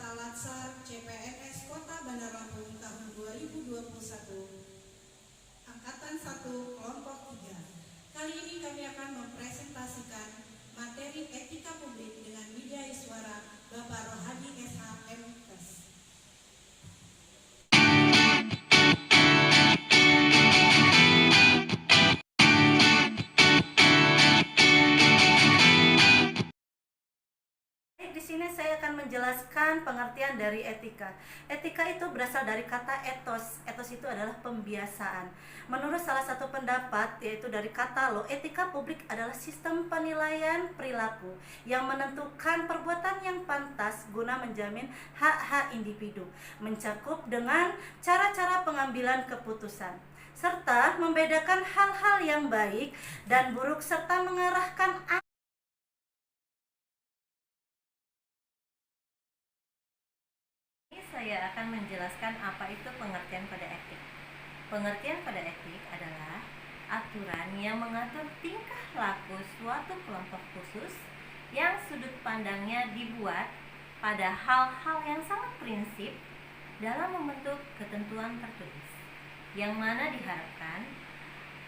peserta Latsar CPNS Kota Bandar Lampung tahun 2021 Angkatan 1 Kelompok 3. Kali ini kami akan mempresentasikan materi etika publik dengan media suara Bapak Rohadi SH MPes. Di sini saya akan menjelaskan pengertian dari etika. Etika itu berasal dari kata etos. Etos itu adalah pembiasaan. Menurut salah satu pendapat, yaitu dari kata lo, etika publik adalah sistem penilaian perilaku yang menentukan perbuatan yang pantas guna menjamin hak-hak individu, mencakup dengan cara-cara pengambilan keputusan, serta membedakan hal-hal yang baik dan buruk serta mengarahkan saya akan menjelaskan apa itu pengertian kode etik. Pengertian kode etik adalah aturan yang mengatur tingkah laku suatu kelompok khusus yang sudut pandangnya dibuat pada hal-hal yang sangat prinsip dalam membentuk ketentuan tertulis, yang mana diharapkan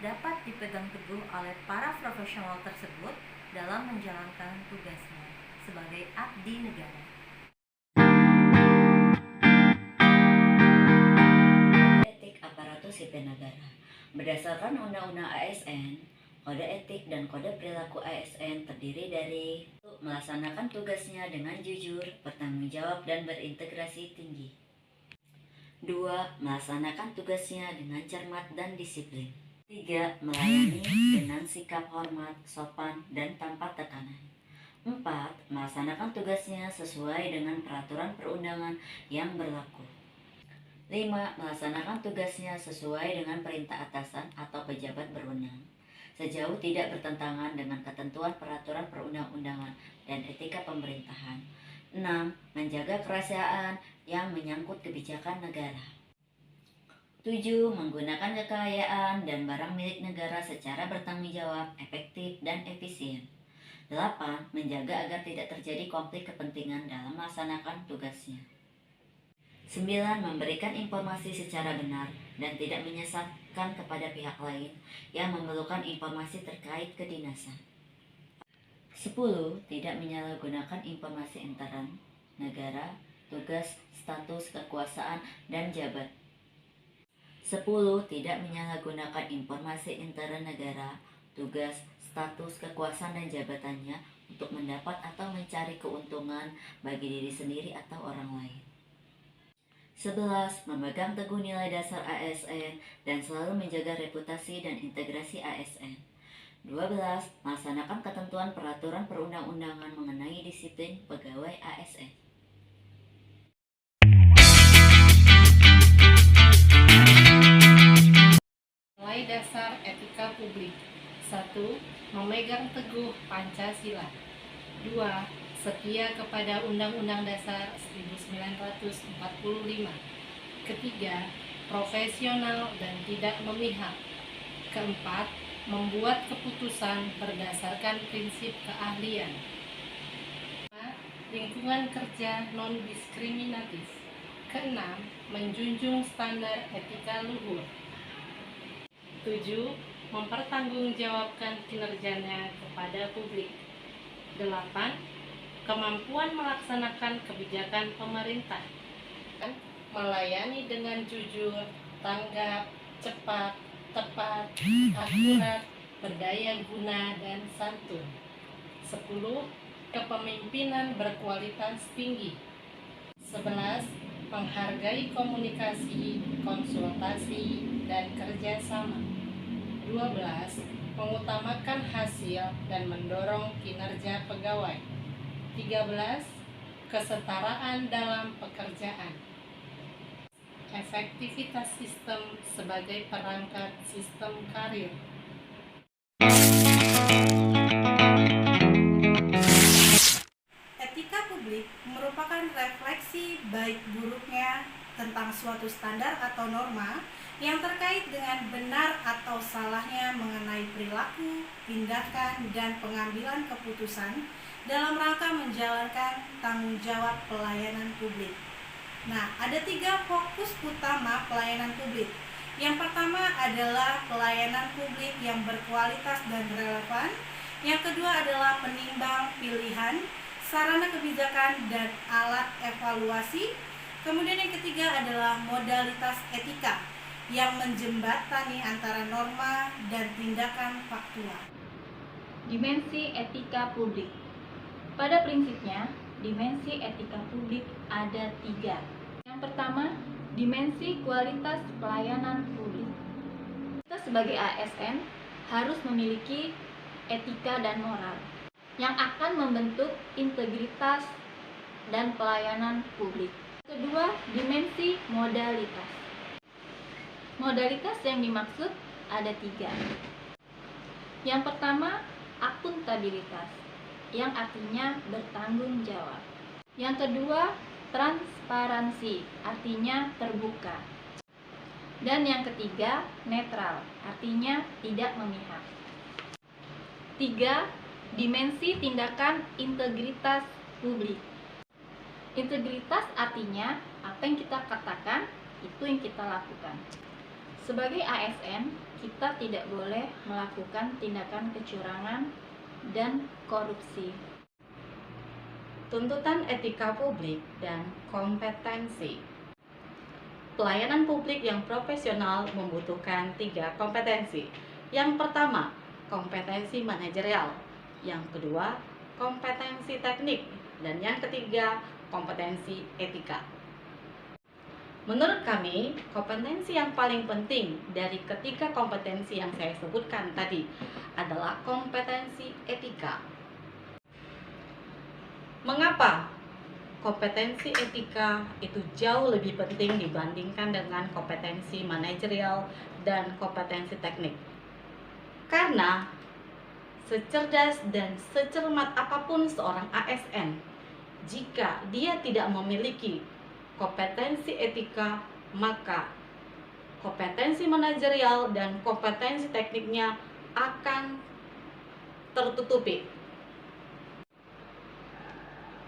dapat dipegang teguh oleh para profesional tersebut dalam menjalankan tugasnya sebagai abdi negara. Sipil negara. Berdasarkan Undang-Undang ASN, kode etik dan kode perilaku ASN terdiri dari melaksanakan tugasnya dengan jujur, bertanggung jawab, dan berintegrasi tinggi. 2. Melaksanakan tugasnya dengan cermat dan disiplin. 3. Melayani dengan sikap hormat, sopan, dan tanpa tekanan. 4. Melaksanakan tugasnya sesuai dengan peraturan perundangan yang berlaku. 5. Melaksanakan tugasnya sesuai dengan perintah atasan atau pejabat berwenang, sejauh tidak bertentangan dengan ketentuan peraturan perundang-undangan dan etika pemerintahan. 6. Menjaga kerahasiaan yang menyangkut kebijakan negara. 7. Menggunakan kekayaan dan barang milik negara secara bertanggung jawab, efektif, dan efisien. 8. Menjaga agar tidak terjadi konflik kepentingan dalam melaksanakan tugasnya. 9. Memberikan informasi secara benar dan tidak menyesatkan kepada pihak lain yang memerlukan informasi terkait kedinasan. 10. Tidak menyalahgunakan informasi intern negara, tugas, status, kekuasaan, dan jabatan. 10. Tidak menyalahgunakan informasi intern negara, tugas, status, kekuasaan, dan jabatannya untuk mendapat atau mencari keuntungan bagi diri sendiri atau orang lain. 11. Memegang teguh nilai dasar ASN dan selalu menjaga reputasi dan integrasi ASN. 12. Melaksanakan ketentuan peraturan perundang-undangan mengenai disiplin pegawai ASN. Nilai dasar etika publik. 1. Memegang teguh Pancasila. 2. Setia kepada Undang-Undang Dasar 1945. Ketiga, profesional dan tidak memihak. Keempat, membuat keputusan berdasarkan prinsip keahlian. 5. Lingkungan kerja non-diskriminatif. Keenam, menjunjung standar etika luhur. 7. Mempertanggungjawabkan kinerjanya kepada publik. 8. Kemampuan melaksanakan kebijakan pemerintah, melayani dengan jujur, tanggap, cepat, tepat, akurat, berdaya guna, dan santun. 10. Kepemimpinan berkualitas tinggi. 11. Menghargai komunikasi, konsultasi, dan kerjasama. 12. Mengutamakan hasil dan mendorong kinerja pegawai. 13. Kesetaraan dalam pekerjaan. Efektivitas sistem sebagai perangkat sistem karir. Etika publik merupakan refleksi baik buruknya tentang suatu standar atau norma yang terkait dengan benar atau salahnya mengenai perilaku, tindakan, dan pengambilan keputusan dalam rangka menjalankan tanggung jawab pelayanan publik. Nah, ada 3 fokus utama pelayanan publik. Yang pertama adalah pelayanan publik yang berkualitas dan relevan. Yang kedua adalah penimbang pilihan, sarana kebijakan, dan alat evaluasi. Kemudian yang ketiga adalah modalitas etika yang menjembatani antara norma dan tindakan faktual. Dimensi etika publik. Pada prinsipnya, dimensi etika publik ada 3. Yang pertama, dimensi kualitas pelayanan publik. Kita sebagai ASN harus memiliki etika dan moral yang akan membentuk integritas dan pelayanan publik. Kedua, dimensi modalitas. Modalitas yang dimaksud ada 3. Yang pertama, akuntabilitas, yang artinya bertanggung jawab. Yang kedua, transparansi, artinya terbuka. Dan yang ketiga, netral, artinya tidak memihak. 3. Dimensi tindakan integritas publik. Integritas artinya apa yang kita katakan, itu yang kita lakukan. Sebagai ASN, kita tidak boleh melakukan tindakan kecurangan dan korupsi. Tuntutan etika publik dan kompetensi. Pelayanan publik yang profesional membutuhkan 3 kompetensi. Yang pertama, kompetensi manajerial. Yang kedua, kompetensi teknik. Dan yang ketiga, kompetensi etika. Menurut kami, kompetensi yang paling penting dari ketiga kompetensi yang saya sebutkan tadi adalah kompetensi etika. Mengapa kompetensi etika itu jauh lebih penting dibandingkan dengan kompetensi manajerial dan kompetensi teknik? Karena secerdas dan secermat apapun seorang ASN, jika dia tidak memiliki kompetensi etika, maka kompetensi manajerial dan kompetensi tekniknya akan tertutupi.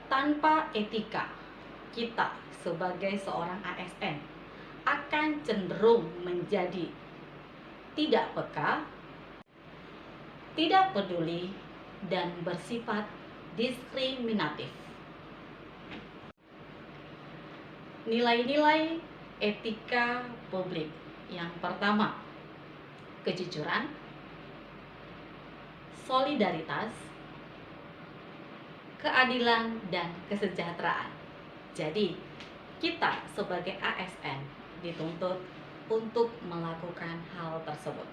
Tanpa etika, kita sebagai seorang ASN akan cenderung menjadi tidak peka, tidak peduli, dan bersifat diskriminatif. Nilai-nilai etika publik. Yang pertama, kejujuran, solidaritas, keadilan, dan kesejahteraan. Jadi, kita sebagai ASN dituntut untuk melakukan hal tersebut.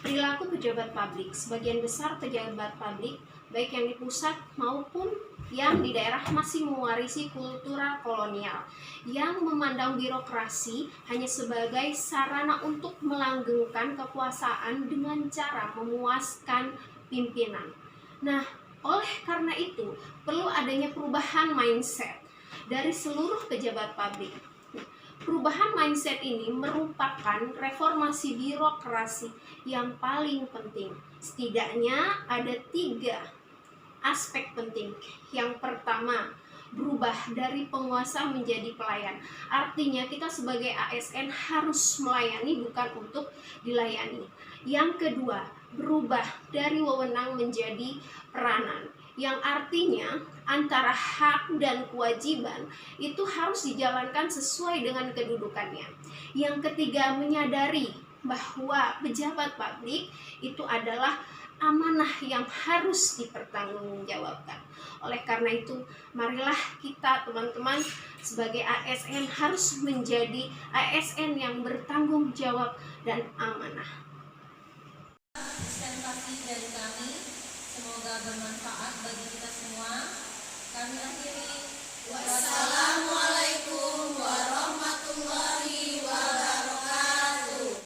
Perilaku pejabat publik. Sebagian besar pejabat publik, baik yang di pusat maupun yang di daerah, masih mewarisi kultural kolonial yang memandang birokrasi hanya sebagai sarana untuk melanggengkan kekuasaan dengan cara memuaskan pimpinan. Nah, oleh karena itu perlu adanya perubahan mindset dari seluruh pejabat publik. Perubahan mindset ini merupakan reformasi birokrasi yang paling penting. Setidaknya ada 3 aspek penting. Yang pertama, berubah dari penguasa menjadi pelayan. Artinya kita sebagai ASN harus melayani, bukan untuk dilayani. Yang kedua, berubah dari wewenang menjadi peranan, yang artinya antara hak dan kewajiban itu harus dijalankan sesuai dengan kedudukannya. Yang ketiga, menyadari bahwa pejabat publik itu adalah amanah yang harus dipertanggungjawabkan. Oleh karena itu, marilah kita teman-teman sebagai ASN harus menjadi ASN yang bertanggung jawab dan amanah. Presentasi dari kami semoga bermanfaat bagi kita semua. Kami akhiri. Wassalamualaikum warahmatullahi